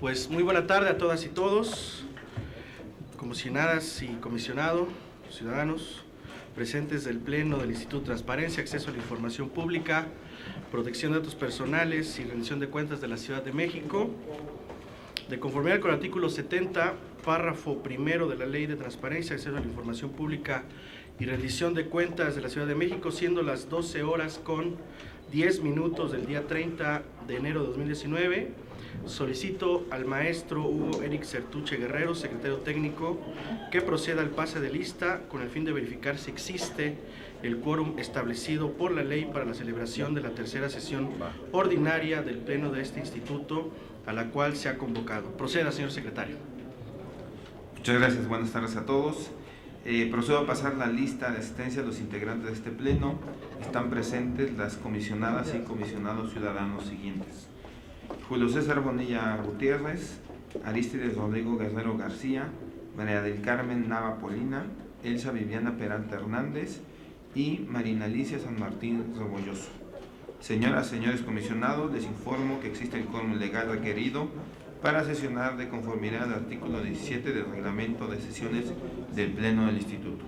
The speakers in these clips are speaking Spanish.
Pues muy buena tarde a todas y todos, comisionadas y comisionados, ciudadanos presentes del Pleno del Instituto de Transparencia, Acceso a la Información Pública, Protección de Datos Personales y Rendición de Cuentas de la Ciudad de México. De conformidad con el artículo 70, párrafo primero de la Ley de Transparencia, Acceso a la Información Pública y Rendición de Cuentas de la Ciudad de México, siendo las 12 horas con 10 minutos del día 30 de enero de 2019, solicito al maestro Hugo Eric Certuche Guerrero, secretario técnico, que proceda al pase de lista con el fin de verificar si existe el quórum establecido por la ley para la celebración de la tercera sesión ordinaria del Pleno de este instituto, a la cual se ha convocado. Proceda, señor secretario. Muchas gracias, buenas tardes a todos. Procedo a pasar la lista de asistencia de los integrantes de este pleno. Están presentes las comisionadas y comisionados ciudadanos siguientes: Julio César Bonilla Gutiérrez, Arístides Rodrigo Guerrero García, María del Carmen Nava Polina, Elsa Viviana Peralta Hernández y Marina Alicia San Martín Rebolloso. Señoras, señores comisionados, les informo que existe el quórum legal requerido para sesionar de conformidad al artículo 17 del reglamento de sesiones del Pleno del Instituto.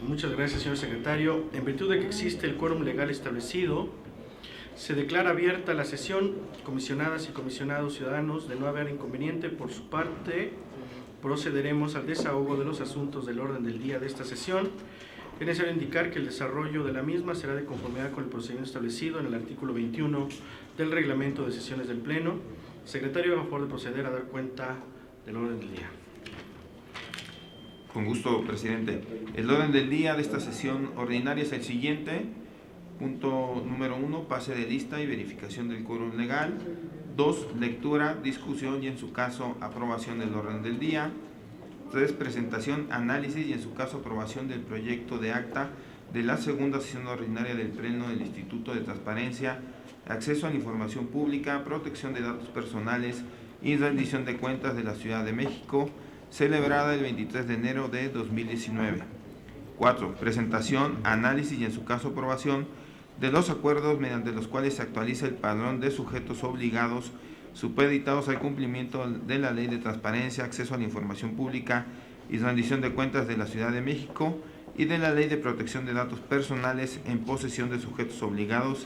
Muchas gracias, señor secretario. En virtud de que existe el quórum legal establecido, se declara abierta la sesión. Comisionadas y comisionados ciudadanos, de no haber inconveniente por su parte, procederemos al desahogo de los asuntos del orden del día de esta sesión. Es necesario indicar que el desarrollo de la misma será de conformidad con el procedimiento establecido en el artículo 21 del reglamento de sesiones del Pleno. Secretario, a favor de proceder a dar cuenta del orden del día. Con gusto, presidente. El orden del día de esta sesión ordinaria es el siguiente. Punto número 1, pase de lista y verificación del quórum legal. 2, lectura, discusión y en su caso aprobación del orden del día. 3, presentación, análisis y en su caso aprobación del proyecto de acta de la segunda sesión ordinaria del Pleno del Instituto de Transparencia, Acceso a la Información Pública, Protección de Datos Personales y Rendición de Cuentas de la Ciudad de México, celebrada el 23 de enero de 2019. 4, presentación, análisis y en su caso aprobación de los acuerdos mediante los cuales se actualiza el padrón de sujetos obligados supeditados al cumplimiento de la Ley de Transparencia, Acceso a la Información Pública y Rendición de Cuentas de la Ciudad de México y de la Ley de Protección de Datos Personales en posesión de sujetos obligados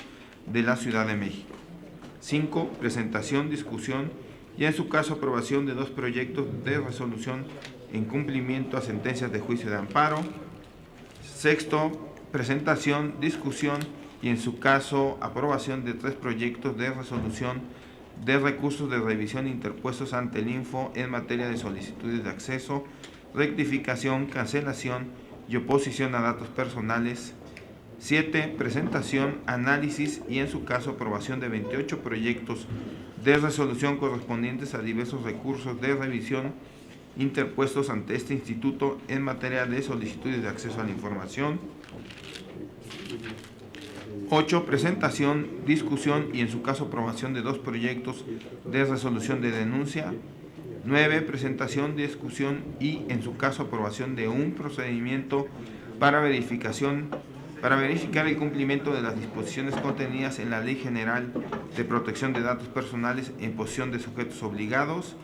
de la Ciudad de México. 5, presentación, discusión y en su caso aprobación de 2 proyectos de resolución en cumplimiento a sentencias de juicio de amparo. 6, presentación, discusión y en su caso aprobación de 3 proyectos de resolución de recursos de revisión interpuestos ante el Info en materia de solicitudes de acceso, rectificación, cancelación y oposición a datos personales. 7, presentación, análisis y en su caso aprobación de 28 proyectos de resolución correspondientes a diversos recursos de revisión interpuestos ante este instituto en materia de solicitudes de acceso a la información. 8, presentación, discusión y en su caso aprobación de 2 proyectos de resolución de denuncia. 9, presentación, discusión y en su caso aprobación de un procedimiento para verificar el cumplimiento de las disposiciones contenidas en la Ley General de Protección de Datos Personales en posesión de sujetos obligados.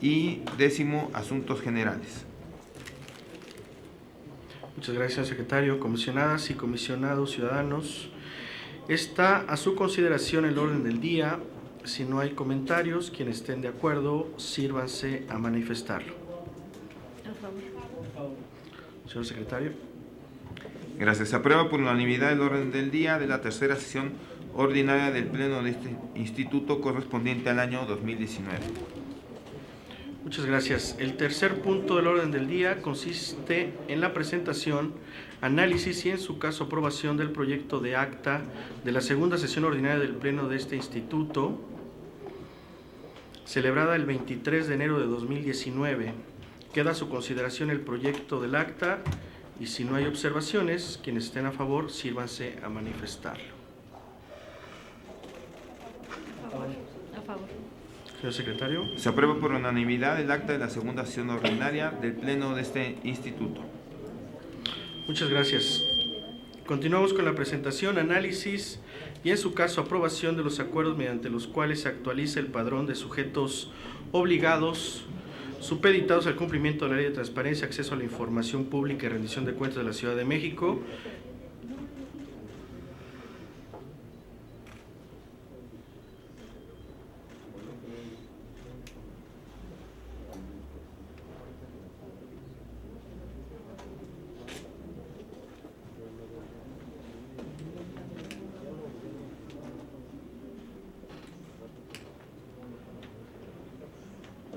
Y 10, asuntos generales. Muchas gracias, secretario. Comisionadas y comisionados ciudadanos, está a su consideración el orden del día. Si no hay comentarios, quienes estén de acuerdo, sírvanse a manifestarlo. A favor. Señor secretario. Gracias. Se aprueba por unanimidad el orden del día de la tercera sesión ordinaria del Pleno de este instituto correspondiente al año 2019. Muchas gracias. El tercer punto del orden del día consiste en la presentación, análisis y en su caso aprobación del proyecto de acta de la segunda sesión ordinaria del Pleno de este instituto, celebrada el 23 de enero de 2019. Queda a su consideración el proyecto del acta y si no hay observaciones, quienes estén a favor, sírvanse a manifestarlo. A favor. Señor secretario. Se aprueba por unanimidad el acta de la segunda sesión ordinaria del Pleno de este instituto. Muchas gracias. Continuamos con la presentación, análisis y en su caso aprobación de los acuerdos mediante los cuales se actualiza el padrón de sujetos obligados supeditados al cumplimiento de la Ley de Transparencia, Acceso a la Información Pública y Rendición de Cuentas de la Ciudad de México.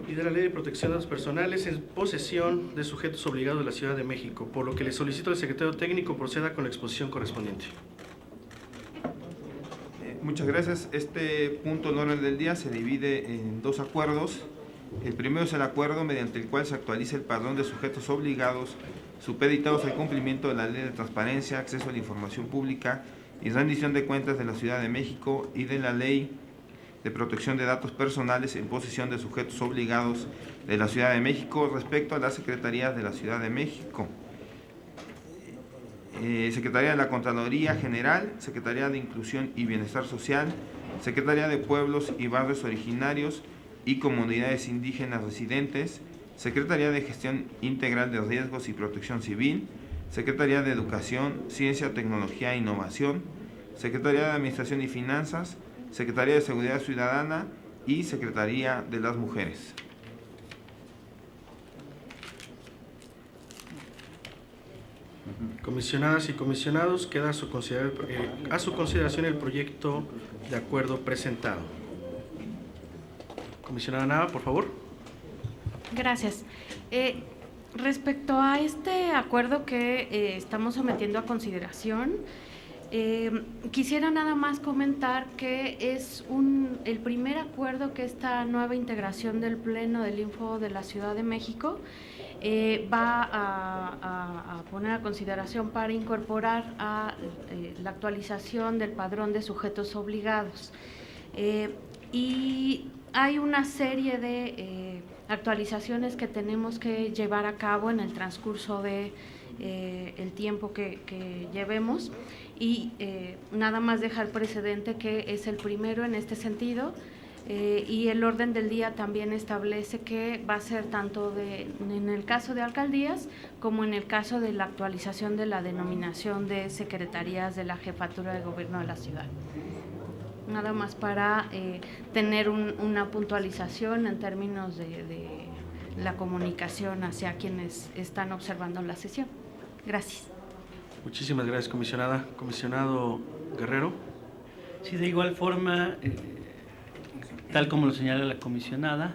Y de la Ley de Protección de Datos Personales en posesión de sujetos obligados de la Ciudad de México, por lo que le solicito al secretario técnico proceda con la exposición correspondiente. Muchas gracias. Este punto en orden del día se divide en dos acuerdos. El primero es el acuerdo mediante el cual se actualiza el padrón de sujetos obligados supeditados al cumplimiento de la Ley de Transparencia, Acceso a la Información Pública y Rendición de Cuentas de la Ciudad de México y de la Ley de Protección de Datos Personales en posesión de sujetos obligados de la Ciudad de México respecto a las secretarías de la Ciudad de México. Secretaría de la Contraloría General, Secretaría de Inclusión y Bienestar Social, Secretaría de Pueblos y Barrios Originarios y Comunidades Indígenas Residentes, Secretaría de Gestión Integral de Riesgos y Protección Civil, Secretaría de Educación, Ciencia, Tecnología e Innovación, Secretaría de Administración y Finanzas, Secretaría de Seguridad Ciudadana y Secretaría de las Mujeres. Comisionadas y comisionados, queda a su consideración el proyecto de acuerdo presentado. Comisionada Nava, por favor. Gracias. Respecto a este acuerdo que estamos sometiendo a consideración, quisiera nada más comentar que es el primer acuerdo que esta nueva integración del Pleno del Info de la Ciudad de México va a poner a consideración para incorporar a la actualización del padrón de sujetos obligados. Y hay una serie de actualizaciones que tenemos que llevar a cabo en el transcurso de el tiempo que llevemos y nada más dejar precedente que es el primero en este sentido. Y el orden del día también establece que va a ser tanto en el caso de alcaldías como en el caso de la actualización de la denominación de secretarías de la Jefatura de Gobierno de la ciudad. Nada más para tener una puntualización en términos de la comunicación hacia quienes están observando la sesión. Gracias. Muchísimas gracias, comisionada. Comisionado Guerrero. Sí, de igual forma, tal como lo señala la comisionada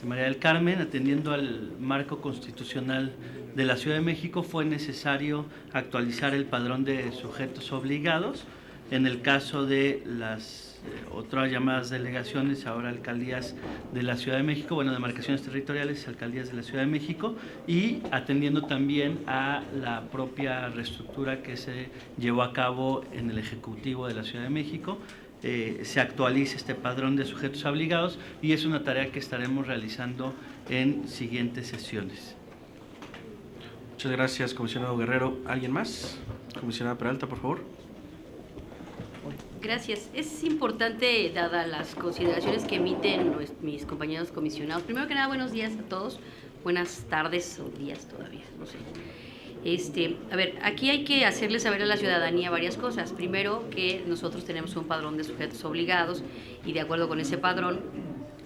María del Carmen, atendiendo al marco constitucional de la Ciudad de México, fue necesario actualizar el padrón de sujetos obligados. En el caso de las otras llamadas delegaciones, ahora alcaldías de la Ciudad de México, bueno, demarcaciones territoriales, alcaldías de la Ciudad de México, y atendiendo también a la propia reestructura que se llevó a cabo en el Ejecutivo de la Ciudad de México, se actualice este padrón de sujetos obligados y es una tarea que estaremos realizando en siguientes sesiones. Muchas gracias, comisionado Guerrero. ¿Alguien más? Comisionada Peralta, por favor. Gracias. Es importante, dadas las consideraciones que emiten mis compañeros comisionados. Primero que nada, buenos días a todos. Buenas tardes o días todavía, no sé. A ver, aquí hay que hacerle saber a la ciudadanía varias cosas. Primero, que nosotros tenemos un padrón de sujetos obligados y de acuerdo con ese padrón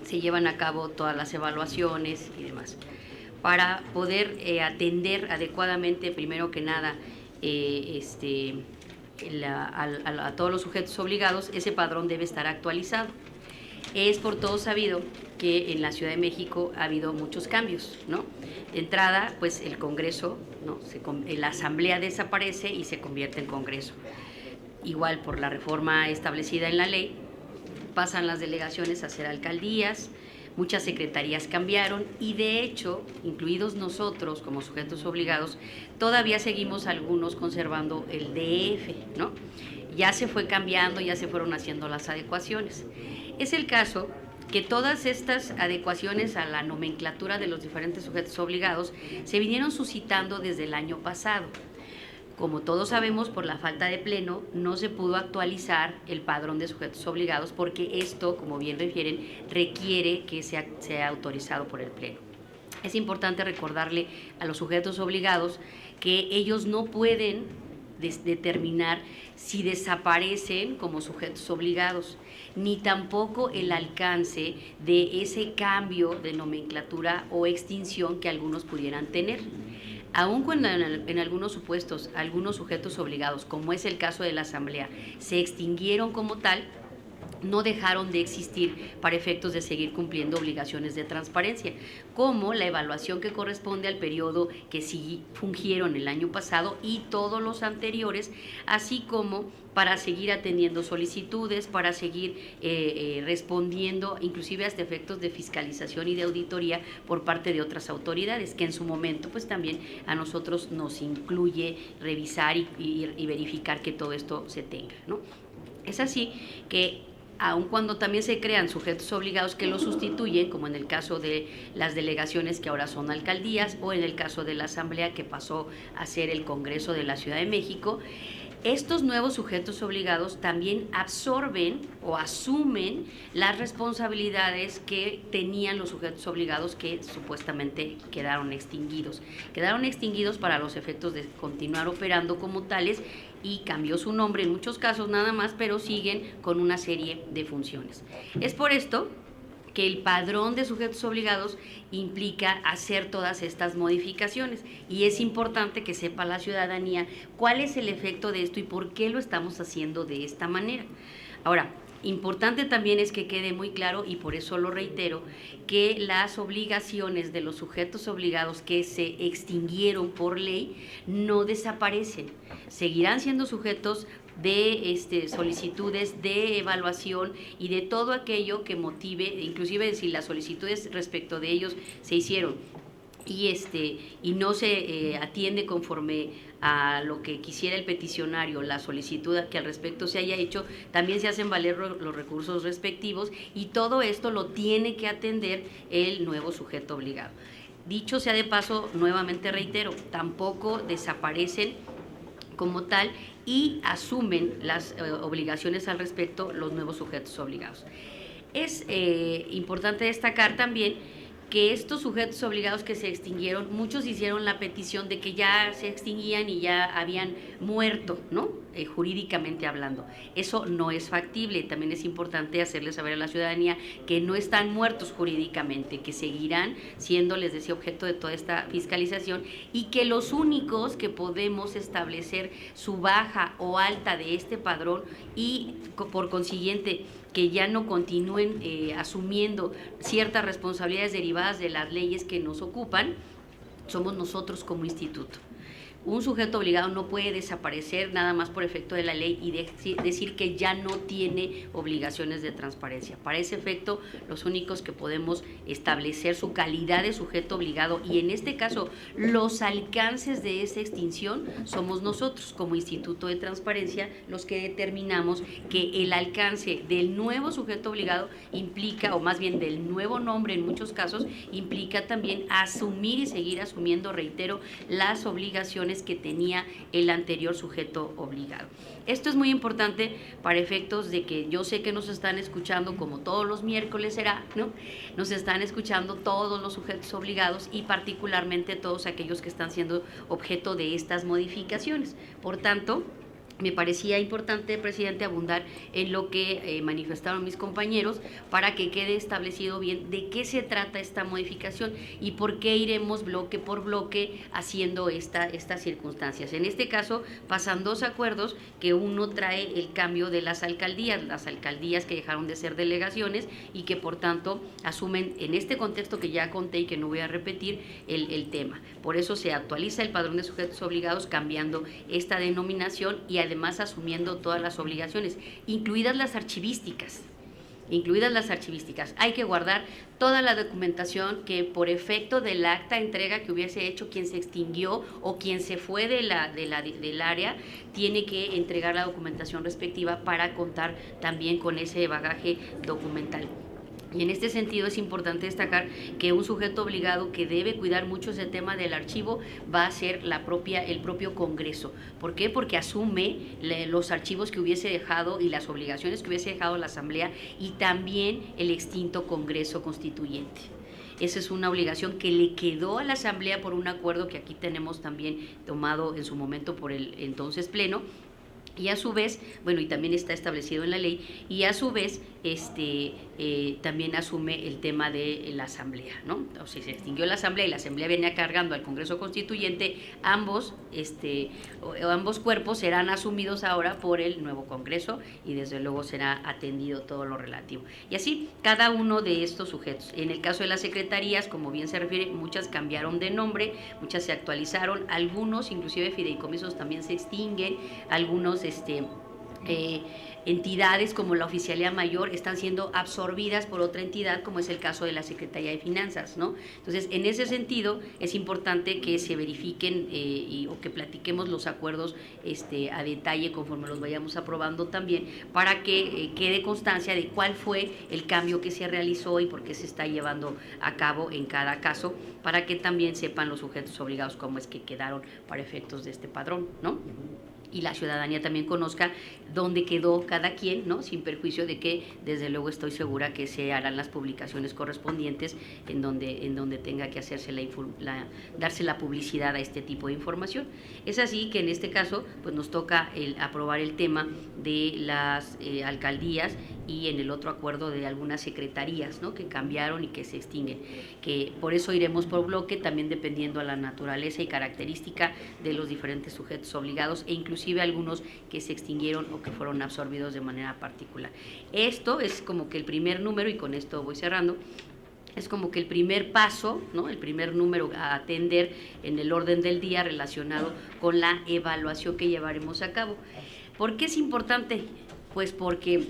se llevan a cabo todas las evaluaciones y demás. Para poder atender adecuadamente, primero que nada, a todos los sujetos obligados, ese padrón debe estar actualizado. Es por todo sabido que en la Ciudad de México ha habido muchos cambios, ¿no? De entrada, pues el Congreso, ¿no? La Asamblea desaparece y se convierte en Congreso. Igual por la reforma establecida en la ley, pasan las delegaciones a ser alcaldías, muchas secretarías cambiaron y de hecho, incluidos nosotros como sujetos obligados, todavía seguimos algunos conservando el DF, ¿no? Ya se fue cambiando, ya se fueron haciendo las adecuaciones. Es el caso que todas estas adecuaciones a la nomenclatura de los diferentes sujetos obligados se vinieron suscitando desde el año pasado. Como todos sabemos, por la falta de pleno, no se pudo actualizar el padrón de sujetos obligados porque esto, como bien refieren, requiere que sea autorizado por el pleno. Es importante recordarle a los sujetos obligados que ellos no pueden determinar si desaparecen como sujetos obligados, ni tampoco el alcance de ese cambio de nomenclatura o extinción que algunos pudieran tener. Aun cuando en algunos supuestos, algunos sujetos obligados, como es el caso de la Asamblea, se extinguieron como tal, no dejaron de existir para efectos de seguir cumpliendo obligaciones de transparencia, como la evaluación que corresponde al periodo que sí fungieron el año pasado y todos los anteriores, así como para seguir atendiendo solicitudes, para seguir respondiendo, inclusive hasta efectos de fiscalización y de auditoría por parte de otras autoridades, que en su momento pues también a nosotros nos incluye revisar y verificar que todo esto se tenga, ¿no? Es así que aun cuando también se crean sujetos obligados que los sustituyen, como en el caso de las delegaciones que ahora son alcaldías o en el caso de la Asamblea que pasó a ser el Congreso de la Ciudad de México, estos nuevos sujetos obligados también absorben o asumen las responsabilidades que tenían los sujetos obligados que supuestamente quedaron extinguidos. Quedaron extinguidos para los efectos de continuar operando como tales y cambió su nombre en muchos casos nada más, pero siguen con una serie de funciones. Es por esto que el padrón de sujetos obligados implica hacer todas estas modificaciones y es importante que sepa la ciudadanía cuál es el efecto de esto y por qué lo estamos haciendo de esta manera. Ahora, importante también es que quede muy claro, y por eso lo reitero, que las obligaciones de los sujetos obligados que se extinguieron por ley no desaparecen, seguirán siendo sujetos de solicitudes de evaluación y de todo aquello que motive, inclusive si las solicitudes respecto de ellos se hicieron y no se atiende conforme a lo que quisiera el peticionario, la solicitud que al respecto se haya hecho, también se hacen valer los recursos respectivos y todo esto lo tiene que atender el nuevo sujeto obligado. Dicho sea de paso, nuevamente reitero, tampoco desaparecen como tal y asumen las obligaciones al respecto los nuevos sujetos obligados. Es importante destacar también que estos sujetos obligados que se extinguieron, muchos hicieron la petición de que ya se extinguían y ya habían muerto, ¿no? Jurídicamente hablando. Eso no es factible. También es importante hacerles saber a la ciudadanía que no están muertos jurídicamente, que seguirán siendo, les decía, objeto de toda esta fiscalización y que los únicos que podemos establecer su baja o alta de este padrón y por consiguiente que ya no continúen asumiendo ciertas responsabilidades derivadas de las leyes que nos ocupan, somos nosotros como instituto. Un sujeto obligado no puede desaparecer nada más por efecto de la ley y decir que ya no tiene obligaciones de transparencia. Para ese efecto, los únicos que podemos establecer su calidad de sujeto obligado y en este caso los alcances de esa extinción somos nosotros como Instituto de Transparencia los que determinamos que el alcance del nuevo sujeto obligado implica, o más bien del nuevo nombre en muchos casos, implica también asumir y seguir asumiendo, reitero, las obligaciones que tenía el anterior sujeto obligado. Esto es muy importante para efectos de que yo sé que nos están escuchando, como todos los miércoles será, ¿no? Nos están escuchando todos los sujetos obligados y particularmente todos aquellos que están siendo objeto de estas modificaciones. Por tanto, me parecía importante, presidente, abundar en lo que manifestaron mis compañeros para que quede establecido bien de qué se trata esta modificación y por qué iremos bloque por bloque haciendo estas circunstancias. En este caso, pasan dos acuerdos, que uno trae el cambio de las alcaldías que dejaron de ser delegaciones y que por tanto asumen en este contexto que ya conté y que no voy a repetir el tema. Por eso se actualiza el padrón de sujetos obligados cambiando esta denominación y además asumiendo todas las obligaciones, incluidas las archivísticas. Hay que guardar toda la documentación que por efecto del acta de entrega que hubiese hecho quien se extinguió o quien se fue del área, tiene que entregar la documentación respectiva para contar también con ese bagaje documental. Y en este sentido es importante destacar que un sujeto obligado que debe cuidar mucho ese tema del archivo va a ser el propio Congreso. ¿Por qué? Porque asume los archivos que hubiese dejado y las obligaciones que hubiese dejado la Asamblea y también el extinto Congreso Constituyente. Esa es una obligación que le quedó a la Asamblea por un acuerdo que aquí tenemos también tomado en su momento por el entonces Pleno. Y a su vez, bueno, y también está establecido en la ley, y a su vez también asume el tema de la Asamblea, ¿no? O sea, se extinguió la Asamblea y la Asamblea venía cargando al Congreso Constituyente, ambos cuerpos serán asumidos ahora por el nuevo Congreso y desde luego será atendido todo lo relativo. Y así, cada uno de estos sujetos. En el caso de las secretarías, como bien se refiere, muchas cambiaron de nombre, muchas se actualizaron, algunos, inclusive fideicomisos también se extinguen, algunos entidades como la Oficialía Mayor están siendo absorbidas por otra entidad, como es el caso de la Secretaría de Finanzas, ¿no? Entonces, en ese sentido, es importante que se verifiquen o que platiquemos los acuerdos a detalle conforme los vayamos aprobando también, para que quede constancia de cuál fue el cambio que se realizó y por qué se está llevando a cabo en cada caso, para que también sepan los sujetos obligados cómo es que quedaron para efectos de este padrón, ¿no? Y la ciudadanía también conozca dónde quedó cada quien, ¿no? Sin perjuicio de que, desde luego, estoy segura que se harán las publicaciones correspondientes en donde tenga que hacerse darse la publicidad a este tipo de información. Es así que en este caso, pues nos toca aprobar el tema de las alcaldías y en el otro acuerdo de algunas secretarías, ¿no? Que cambiaron y que se extinguen. Que por eso iremos por bloque, también dependiendo a la naturaleza y característica de los diferentes sujetos obligados e inclusive algunos que se extinguieron o que fueron absorbidos de manera particular. Esto es como que el primer número, y con esto voy cerrando, es como que el primer paso, ¿no? El primer número a atender en el orden del día relacionado con la evaluación que llevaremos a cabo. ¿Por qué es importante? Pues porque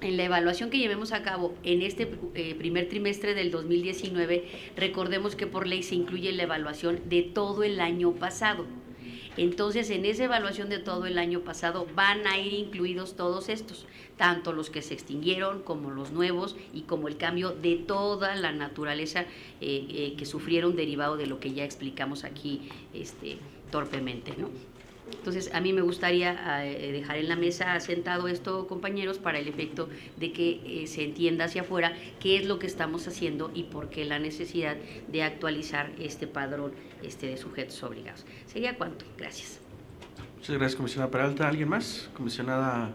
en la evaluación que llevemos a cabo en este primer trimestre del 2019, recordemos que por ley se incluye la evaluación de todo el año pasado. Entonces, en esa evaluación de todo el año pasado van a ir incluidos todos estos, tanto los que se extinguieron como los nuevos y como el cambio de toda la naturaleza que sufrieron derivado de lo que ya explicamos aquí torpemente, ¿no? Entonces, a mí me gustaría dejar en la mesa asentado esto, compañeros, para el efecto de que se entienda hacia afuera qué es lo que estamos haciendo y por qué la necesidad de actualizar este padrón de sujetos obligados. ¿Sería cuánto? Gracias. Muchas gracias, comisionada Peralta. ¿Alguien más? Comisionada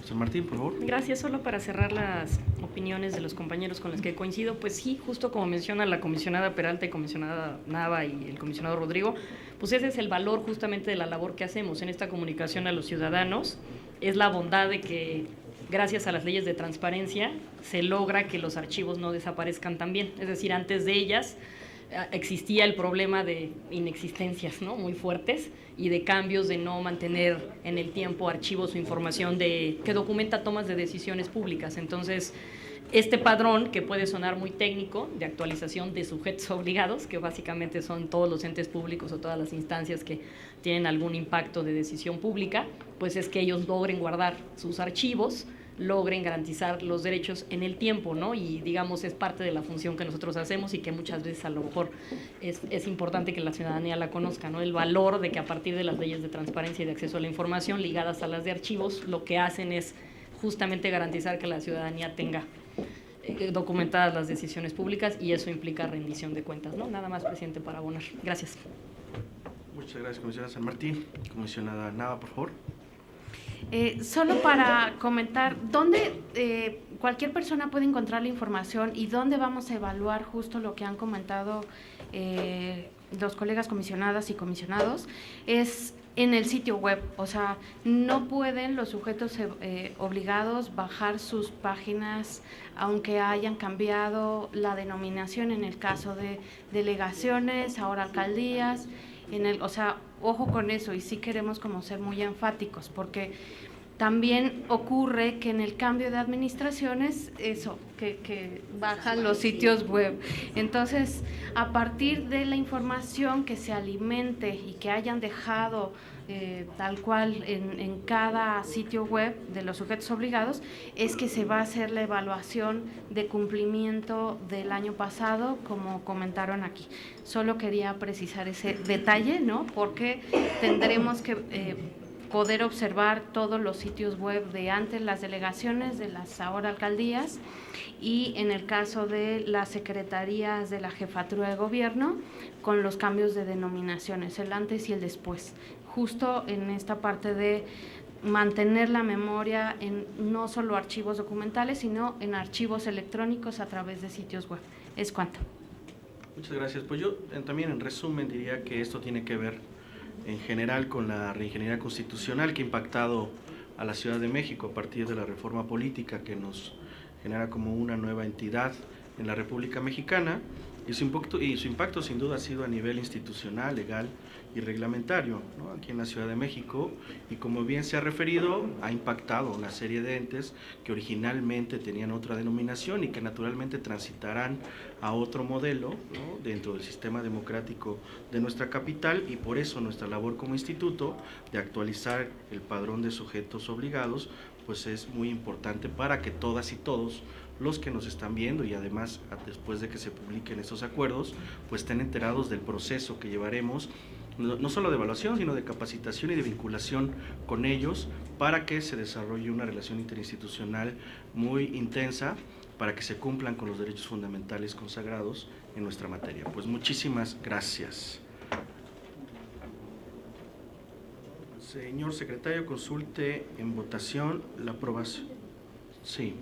San Martín, por favor. Gracias. Solo para cerrar las opiniones de los compañeros con los que coincido, pues sí, justo como menciona la comisionada Peralta y comisionada Nava y el comisionado Rodrigo, pues ese es el valor justamente de la labor que hacemos en esta comunicación a los ciudadanos, es la bondad de que gracias a las leyes de transparencia se logra que los archivos no desaparezcan también, es decir, antes de ellas existía el problema de inexistencias, ¿no? Muy fuertes y de cambios, de no mantener en el tiempo archivos o información que documenta tomas de decisiones públicas. Entonces, este padrón, que puede sonar muy técnico, de actualización de sujetos obligados, que básicamente son todos los entes públicos o todas las instancias que tienen algún impacto de decisión pública, pues es que ellos logren guardar sus archivos, logren garantizar los derechos en el tiempo, ¿no? Y digamos, es parte de la función que nosotros hacemos y que muchas veces a lo mejor es importante que la ciudadanía la conozca, ¿no? El valor de que a partir de las leyes de transparencia y de acceso a la información ligadas a las de archivos, lo que hacen es justamente garantizar que la ciudadanía tenga documentadas las decisiones públicas y eso implica rendición de cuentas, ¿no? Nada más, presidente, para abonar. Gracias. Muchas gracias, comisionada San Martín. Comisionada Nava, por favor. Solo para comentar, ¿dónde cualquier persona puede encontrar la información y dónde vamos a evaluar justo lo que han comentado los colegas comisionadas y comisionados? Es en el sitio web, o sea, no pueden los sujetos obligados bajar sus páginas aunque hayan cambiado la denominación en el caso de delegaciones, ahora alcaldías, o sea, ojo con eso, y sí queremos como ser muy enfáticos, porque También ocurre que en el cambio de administraciones, que bajan los sitios web. Entonces, a partir de la información que se alimente y que hayan dejado tal cual en cada sitio web de los sujetos obligados, es que se va a hacer la evaluación de cumplimiento del año pasado, como comentaron aquí. Solo quería precisar ese detalle, ¿no? Porque tendremos que poder observar todos los sitios web de antes las delegaciones, de las ahora alcaldías, y en el caso de las secretarías de la jefatura de gobierno, con los cambios de denominaciones, el antes y el después, justo en esta parte de mantener la memoria en no solo archivos documentales, sino en archivos electrónicos a través de sitios web. Es cuanto. Muchas gracias. Pues yo también en resumen diría que esto tiene que ver en general con la reingeniería constitucional que ha impactado a la Ciudad de México a partir de la reforma política que nos genera como una nueva entidad en la República Mexicana, y su impacto sin duda ha sido a nivel institucional, legal y reglamentario, ¿no? Aquí en la Ciudad de México, y como bien se ha referido, ha impactado una serie de entes que originalmente tenían otra denominación y que naturalmente transitarán a otro modelo, ¿no? Dentro del sistema democrático de nuestra capital, y por eso nuestra labor como instituto de actualizar el padrón de sujetos obligados pues es muy importante para que todas y todos los que nos están viendo, y además después de que se publiquen estos acuerdos, pues estén enterados del proceso que llevaremos, no solo de evaluación, sino de capacitación y de vinculación con ellos, para que se desarrolle una relación interinstitucional muy intensa, para que se cumplan con los derechos fundamentales consagrados en nuestra materia. Pues muchísimas gracias. Señor secretario, consulte en votación la aprobación. Sí.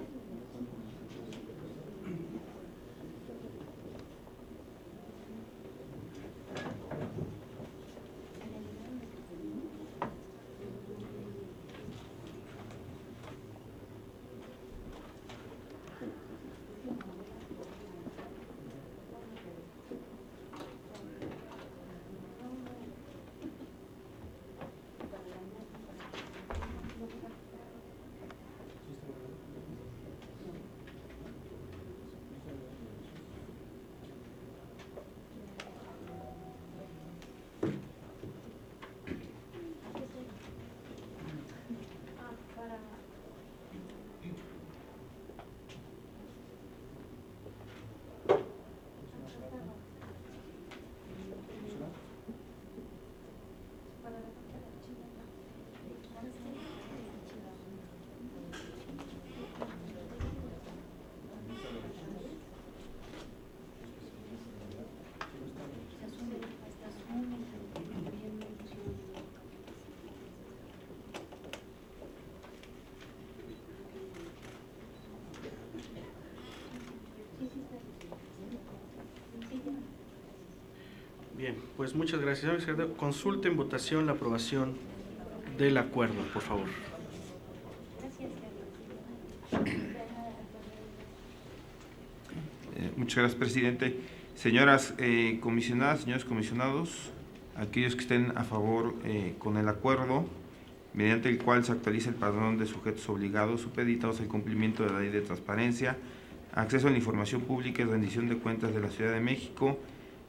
Bien, pues muchas gracias, señor secretario. Consulte en votación la aprobación del acuerdo, por favor. Muchas gracias, presidente. Señoras comisionadas, señores comisionados, aquellos que estén a favor con el acuerdo, mediante el cual se actualiza el padrón de sujetos obligados supeditados al cumplimiento de la Ley de Transparencia, Acceso a la Información Pública y Rendición de Cuentas de la Ciudad de México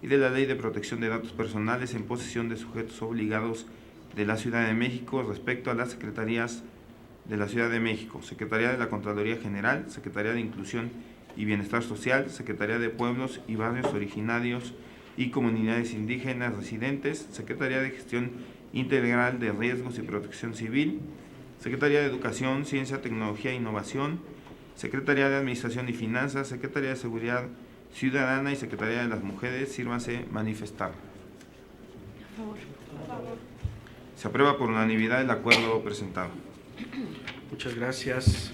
y de la Ley de Protección de Datos Personales en posesión de sujetos obligados de la Ciudad de México respecto a las secretarías de la Ciudad de México, Secretaría de la Contraloría General, Secretaría de Inclusión y Bienestar Social, Secretaría de Pueblos y Barrios Originarios y Comunidades Indígenas Residentes, Secretaría de Gestión Integral de Riesgos y Protección Civil, Secretaría de Educación, Ciencia, Tecnología e Innovación, Secretaría de Administración y Finanzas, Secretaría de Seguridad Ciudadana y Secretaría de las Mujeres. Sírvanse manifestar. Se aprueba por unanimidad el acuerdo presentado. Muchas gracias.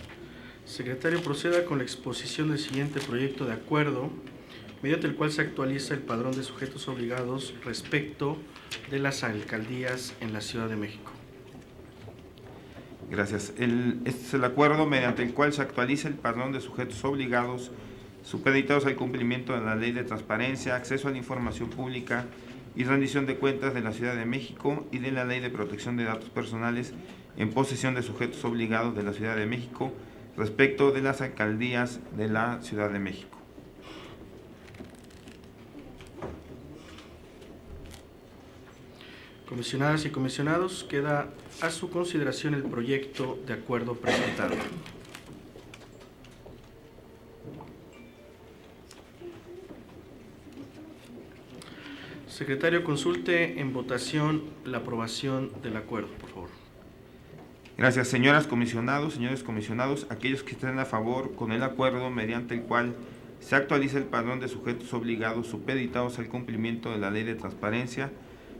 Secretario, proceda con la exposición del siguiente proyecto de acuerdo, mediante el cual se actualiza el padrón de sujetos obligados respecto de las alcaldías en la Ciudad de México. Gracias. Este es el acuerdo mediante el cual se actualiza el padrón de sujetos obligados supeditados al cumplimiento de la Ley de Transparencia, Acceso a la Información Pública y Rendición de Cuentas de la Ciudad de México y de la Ley de Protección de Datos Personales en posesión de sujetos obligados de la Ciudad de México respecto de las alcaldías de la Ciudad de México. Comisionadas y comisionados, queda a su consideración el proyecto de acuerdo presentado. Secretario, consulte en votación la aprobación del acuerdo, por favor. Gracias, señoras comisionados, señores comisionados, aquellos que estén a favor con el acuerdo mediante el cual se actualiza el padrón de sujetos obligados supeditados al cumplimiento de la Ley de Transparencia,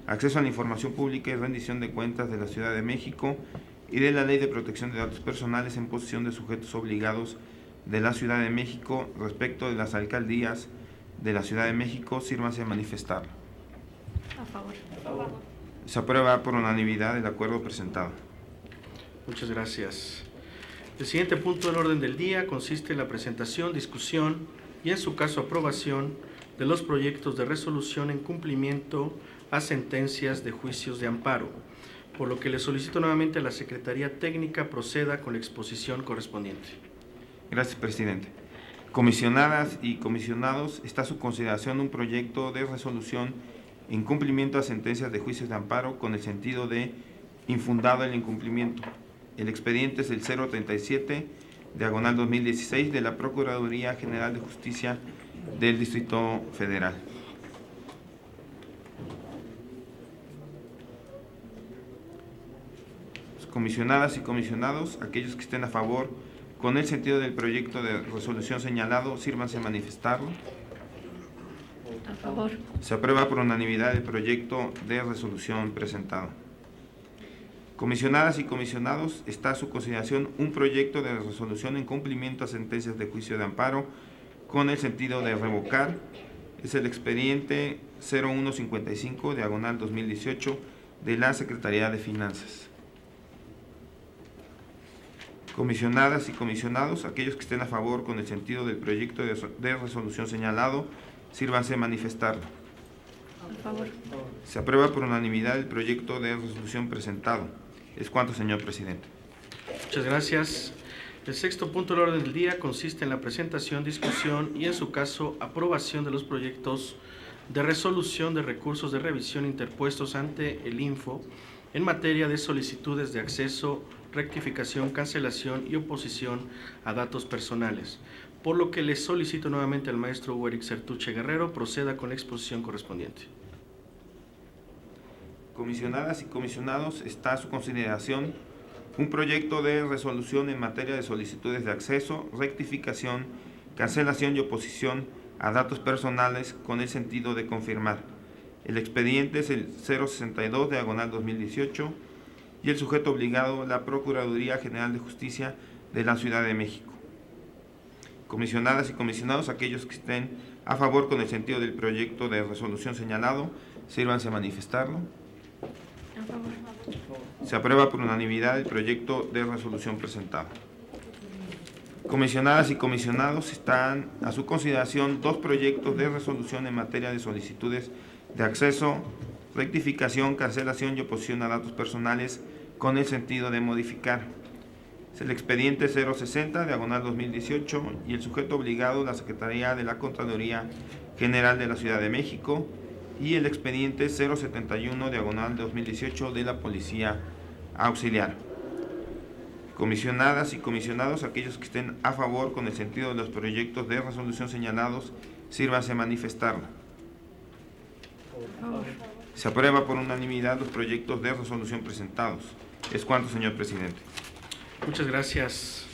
Acceso a la Información Pública y Rendición de Cuentas de la Ciudad de México y de la Ley de Protección de Datos Personales en posesión de sujetos obligados de la Ciudad de México respecto de las alcaldías de la Ciudad de México, sírvanse a manifestarlo. A favor. Se aprueba por unanimidad el acuerdo presentado. Muchas gracias. El siguiente punto del orden del día consiste en la presentación, discusión y, en su caso, aprobación de los proyectos de resolución en cumplimiento a sentencias de juicios de amparo, por lo que le solicito nuevamente a la Secretaría Técnica proceda con la exposición correspondiente. Gracias, presidente. Comisionadas y comisionados, está a su consideración un proyecto de resolución en cumplimiento a sentencias de juicios de amparo con el sentido de infundado el incumplimiento. El expediente es el 037/2016 de la Procuraduría General de Justicia del Distrito Federal. Comisionadas y comisionados, aquellos que estén a favor con el sentido del proyecto de resolución señalado, sírvanse a manifestarlo. A favor. Se aprueba por unanimidad el proyecto de resolución presentado. Comisionadas y comisionados, está a su consideración un proyecto de resolución en cumplimiento a sentencias de juicio de amparo con el sentido de revocar. Es el expediente 0155/2018 de la Secretaría de Finanzas. Comisionadas y comisionados, aquellos que estén a favor con el sentido del proyecto de resolución señalado, sírvanse a manifestarlo. A favor. Se aprueba por unanimidad el proyecto de resolución presentado. Es cuanto, señor presidente. Muchas gracias. El sexto punto del orden del día consiste en la presentación, discusión y, en su caso, aprobación de los proyectos de resolución de recursos de revisión interpuestos ante el INFO en materia de solicitudes de acceso, rectificación, cancelación y oposición a datos personales, por lo que le solicito nuevamente al maestro Hugo Eric Sertuche Guerrero proceda con la exposición correspondiente. Comisionadas y comisionados, está a su consideración un proyecto de resolución en materia de solicitudes de acceso, rectificación, cancelación y oposición a datos personales con el sentido de confirmar. El expediente es el 062/2018 y el sujeto obligado, la Procuraduría General de Justicia de la Ciudad de México. Comisionadas y comisionados, aquellos que estén a favor con el sentido del proyecto de resolución señalado, sírvanse a manifestarlo. A favor. Se aprueba por unanimidad el proyecto de resolución presentado. Comisionadas y comisionados, están a su consideración dos proyectos de resolución en materia de solicitudes de acceso, rectificación, cancelación y oposición a datos personales con el sentido de modificar. Es el expediente 060/2018 y el sujeto obligado, la Secretaría de la Contraloría General de la Ciudad de México, y el expediente 071/2018 de la Policía Auxiliar. Comisionadas y comisionados, aquellos que estén a favor con el sentido de los proyectos de resolución señalados, sírvanse a manifestarlo. A favor. Se aprueba por unanimidad los proyectos de resolución presentados. Es cuanto, señor presidente. Muchas gracias.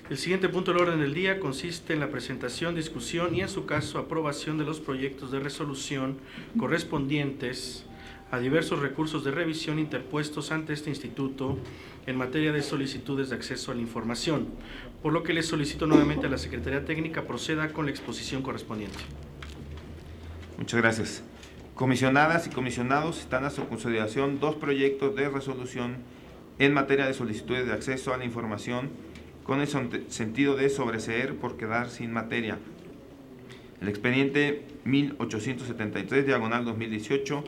El siguiente punto del orden del día consiste en la presentación, discusión y, en su caso, aprobación de los proyectos de resolución correspondientes a diversos recursos de revisión interpuestos ante este instituto en materia de solicitudes de acceso a la información, por lo que le solicito nuevamente a la Secretaría Técnica proceda con la exposición correspondiente. Muchas gracias. Comisionadas y comisionados, están a su consideración dos proyectos de resolución en materia de solicitudes de acceso a la información con el sentido de sobreseer por quedar sin materia. El expediente 1873/2018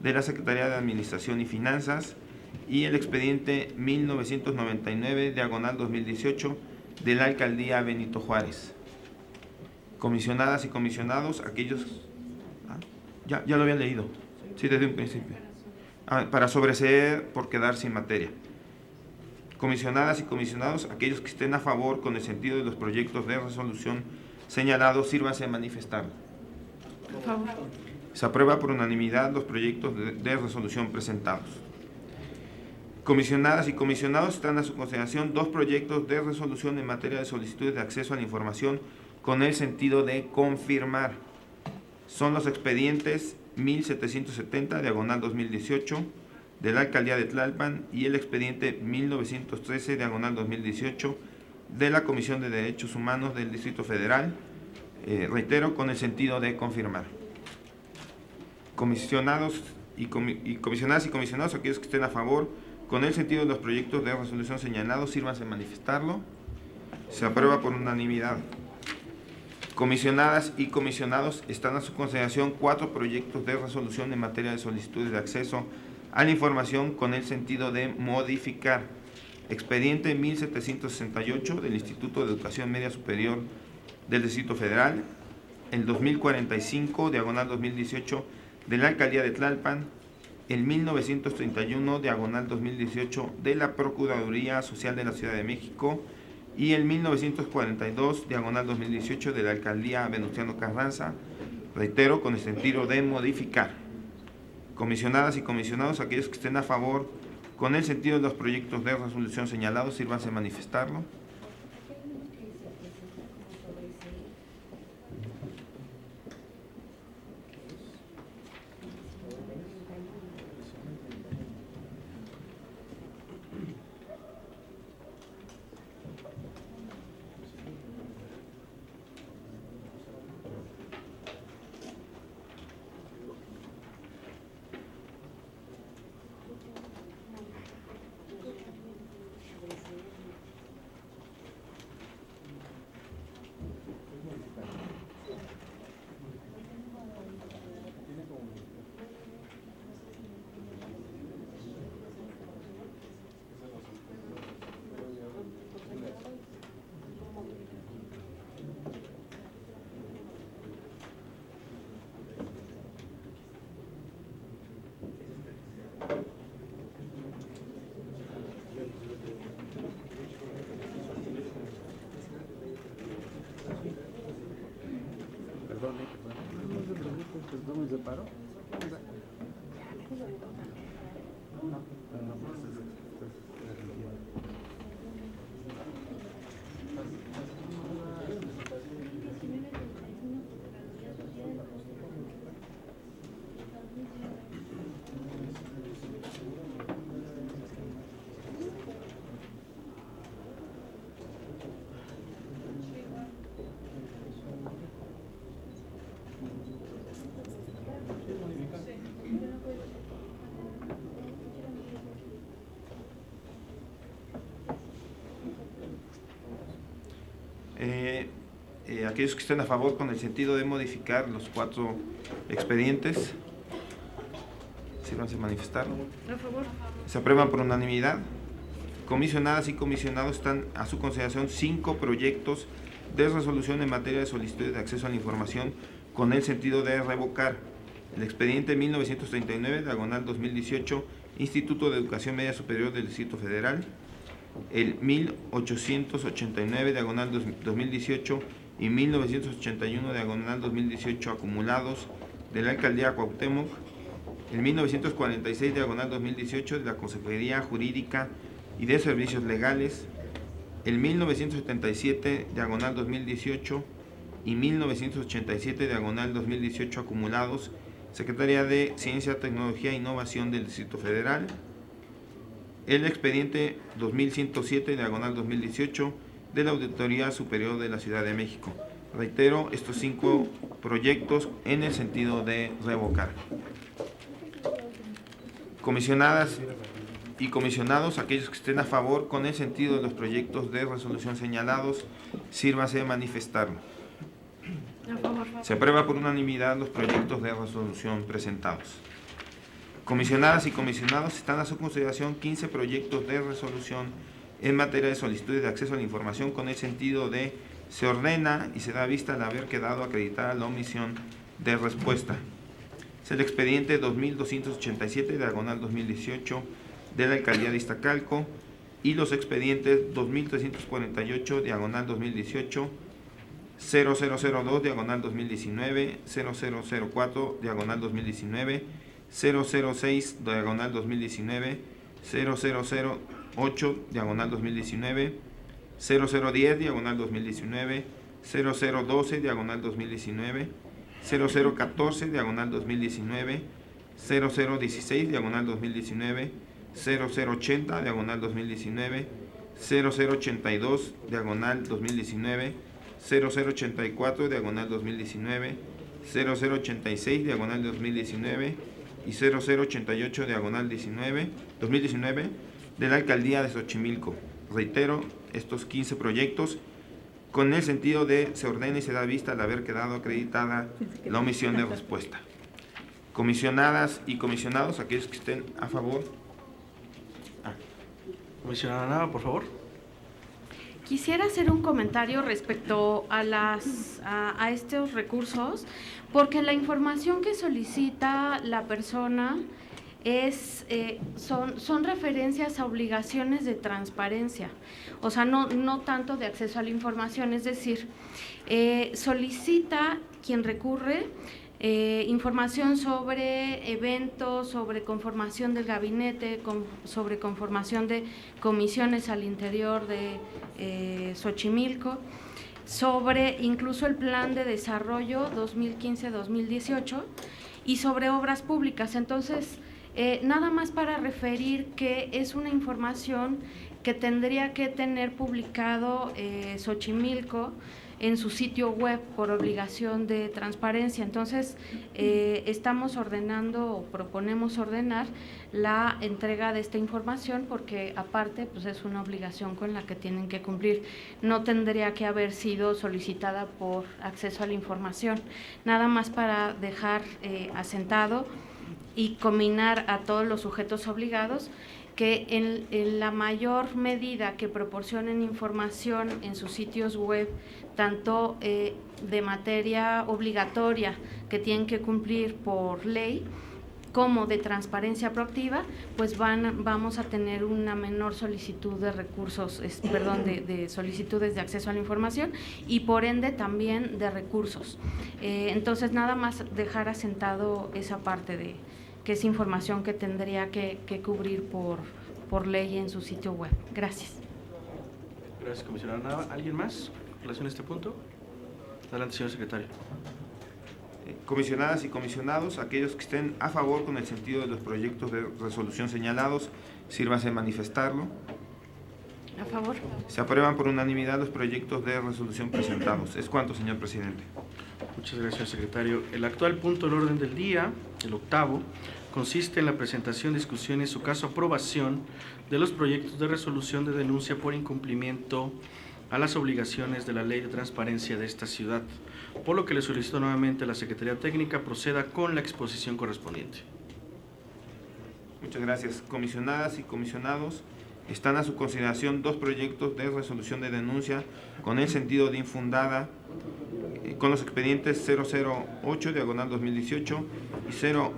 de la Secretaría de Administración y Finanzas y el expediente 1999, diagonal 2018, de la Alcaldía Benito Juárez. Comisionadas y comisionados, aquellos... Ya lo había leído, sí, desde un principio. Para sobreseer por quedar sin materia. Comisionadas y comisionados, aquellos que estén a favor con el sentido de los proyectos de resolución señalados, sírvanse a manifestar. Por favor. Se aprueba por unanimidad los proyectos de resolución presentados. Comisionadas y comisionados, están a su consideración 2 proyectos de resolución en materia de solicitudes de acceso a la información con el sentido de confirmar. Son los expedientes 1770, diagonal 2018, de la Alcaldía de Tlalpan, y el expediente 1913, diagonal 2018, de la Comisión de Derechos Humanos del Distrito Federal, reitero, con el sentido de confirmar. Comisionados y comisionadas y comisionados, aquellos que estén a favor con el sentido de los proyectos de resolución señalados, sírvanse a manifestarlo. Se aprueba por unanimidad. Comisionadas y comisionados, están a su consideración 4 proyectos de resolución en materia de solicitudes de acceso a la información con el sentido de modificar. Expediente 1768 del Instituto de Educación Media Superior del Distrito Federal, el 2045, diagonal 2018, de la Alcaldía de Tlalpan, el 1931, diagonal 2018, de la Procuraduría Social de la Ciudad de México, y el 1942, diagonal 2018, de la Alcaldía Venustiano Carranza, reitero, con el sentido de modificar. Comisionadas y comisionados, aquellos que estén a favor con el sentido de los proyectos de resolución señalados, sírvanse a manifestarlo. Aquellos que estén a favor con el sentido de modificar los 4 expedientes, sírvanse a manifestarlo. Por favor. Se aprueban por unanimidad. Comisionadas y comisionados, están a su consideración 5 proyectos de resolución en materia de solicitudes de acceso a la información con el sentido de revocar. El expediente 1939, diagonal 2018, Instituto de Educación Media Superior del Distrito Federal, el 1889, diagonal 2018, y 1981, diagonal 2018, acumulados de la Alcaldía Cuauhtémoc, el 1946, diagonal 2018, de la Consejería Jurídica y de Servicios Legales, el 1977, diagonal 2018, y 1987, diagonal 2018, acumulados, Secretaría de Ciencia, Tecnología e Innovación del Distrito Federal, el expediente 2107, diagonal 2018, de la Auditoría Superior de la Ciudad de México. Reitero, estos 5 proyectos en el sentido de revocar. Comisionadas y comisionados, aquellos que estén a favor con el sentido de los proyectos de resolución señalados, sírvase a manifestarlo. A favor. Se aprueba por unanimidad los proyectos de resolución presentados. Comisionadas y comisionados, están a su consideración 15 proyectos de resolución en materia de solicitudes de acceso a la información con el sentido de se ordena y se da vista al haber quedado acreditada la omisión de respuesta. Es el expediente 2287, diagonal 2018, de la Alcaldía de Iztacalco, y los expedientes 2348, diagonal 2018, 0002, diagonal 2019, 0004, diagonal 2019, 006, diagonal 2019, 0008, diagonal 2019, 0010, diagonal 2019, 0012, diagonal 2019, 0014, diagonal 2019, 0016, diagonal 2019, 0080, diagonal 2019, 0082, diagonal 2019, 0084, diagonal 2019, 0086, diagonal 2019 y 0088, diagonal 2019 de la Alcaldía de Xochimilco. Reitero, estos 15 proyectos con el sentido de se ordena y se da vista al haber quedado acreditada la omisión de respuesta. Comisionadas y comisionados, aquellos que estén a favor. Comisionada Nava, por favor. Quisiera hacer un comentario respecto a estos recursos, porque la información que solicita la persona son referencias a obligaciones de transparencia, o sea, no tanto de acceso a la información, es decir, solicita quien recurre información sobre eventos, sobre conformación del gabinete, sobre conformación de comisiones al interior de Xochimilco, sobre incluso el plan de desarrollo 2015-2018 y sobre obras públicas. Entonces, nada más para referir que es una información que tendría que tener publicado Xochimilco en su sitio web por obligación de transparencia. Entonces, estamos ordenando o proponemos ordenar la entrega de esta información porque aparte pues es una obligación con la que tienen que cumplir. No tendría que haber sido solicitada por acceso a la información. Nada más para dejar asentado y combinar a todos los sujetos obligados que en la mayor medida que proporcionen información en sus sitios web, tanto de materia obligatoria que tienen que cumplir por ley, como de transparencia proactiva, pues vamos a tener una menor solicitud de recursos, de solicitudes de acceso a la información y por ende también de recursos. Entonces, nada más dejar asentado esa parte de que es información que tendría que cubrir por ley en su sitio web. Gracias. Gracias, comisionada Nava. ¿Alguien más en relación a este punto? Adelante, señor secretario. Comisionadas y comisionados, aquellos que estén a favor con el sentido de los proyectos de resolución señalados, sírvanse a manifestarlo. A favor. Se aprueban por unanimidad los proyectos de resolución presentados. Es cuanto, señor presidente. Muchas gracias, secretario. El actual punto del orden del día, el octavo, consiste en la presentación, discusión y en su caso aprobación de los proyectos de resolución de denuncia por incumplimiento a las obligaciones de la Ley de Transparencia de esta ciudad, por lo que le solicito nuevamente a la Secretaría Técnica proceda con la exposición correspondiente. Muchas gracias. Comisionadas y comisionados, están a su consideración dos proyectos de resolución de denuncia con el sentido de infundada con los expedientes 008, diagonal 2018 y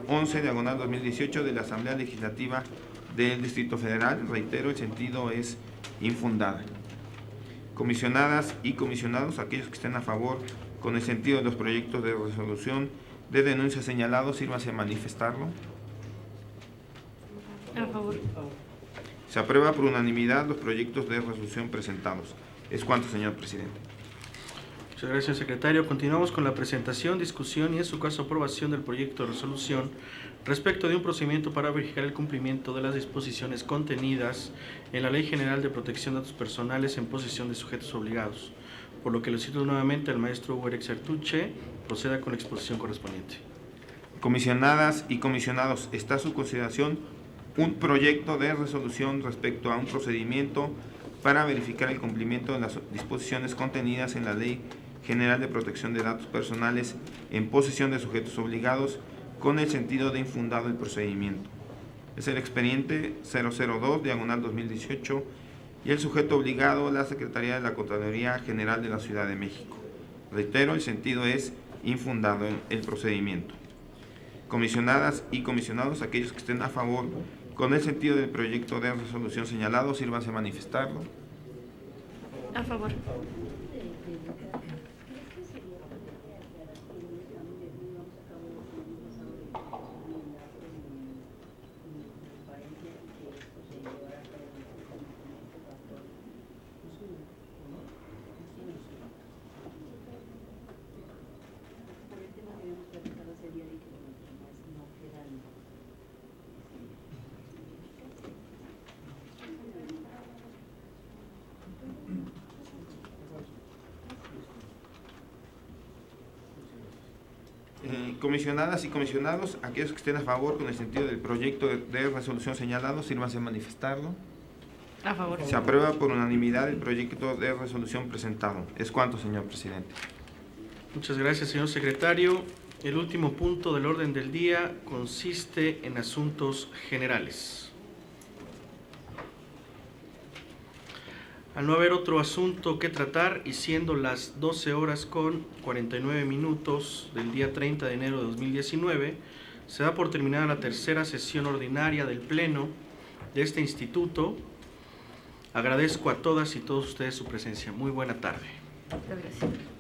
011, diagonal 2018 de la Asamblea Legislativa del Distrito Federal. Reitero, el sentido es infundada. Comisionadas y comisionados, aquellos que estén a favor con el sentido de los proyectos de resolución de denuncia señalados, sírvase a manifestarlo. A favor. Se aprueba por unanimidad los proyectos de resolución presentados. Es cuanto, señor presidente. Muchas gracias, secretario. Continuamos con la presentación, discusión y en su caso aprobación del proyecto de resolución respecto de un procedimiento para verificar el cumplimiento de las disposiciones contenidas en la Ley General de Protección de Datos Personales en posesión de sujetos obligados, por lo que le cito nuevamente al maestro Hugo Eric Sertuche, proceda con la exposición correspondiente. Comisionadas y comisionados, está a su consideración un proyecto de resolución respecto a un procedimiento para verificar el cumplimiento de las disposiciones contenidas en la Ley General de Protección de Datos Personales en posesión de sujetos obligados con el sentido de infundado el procedimiento. Es el expediente 002/2018 y el sujeto obligado, la Secretaría de la Contraloría General de la Ciudad de México. Reitero, el sentido es infundado el procedimiento. Comisionadas y comisionados, aquellos que estén a favor con el sentido del proyecto de resolución señalado, sírvanse a manifestarlo. A favor. Comisionadas y comisionados, aquellos que estén a favor con el sentido del proyecto de resolución señalado, sírvanse a manifestarlo. A favor. Se aprueba por unanimidad el proyecto de resolución presentado. Es cuanto, señor presidente. Muchas gracias, señor secretario. El último punto del orden del día consiste en asuntos generales. Al no haber otro asunto que tratar y siendo las 12:49 del día 30 de enero de 2019, se da por terminada la tercera sesión ordinaria del Pleno de este instituto. Agradezco a todas y todos ustedes su presencia. Muy buena tarde. Muchas gracias.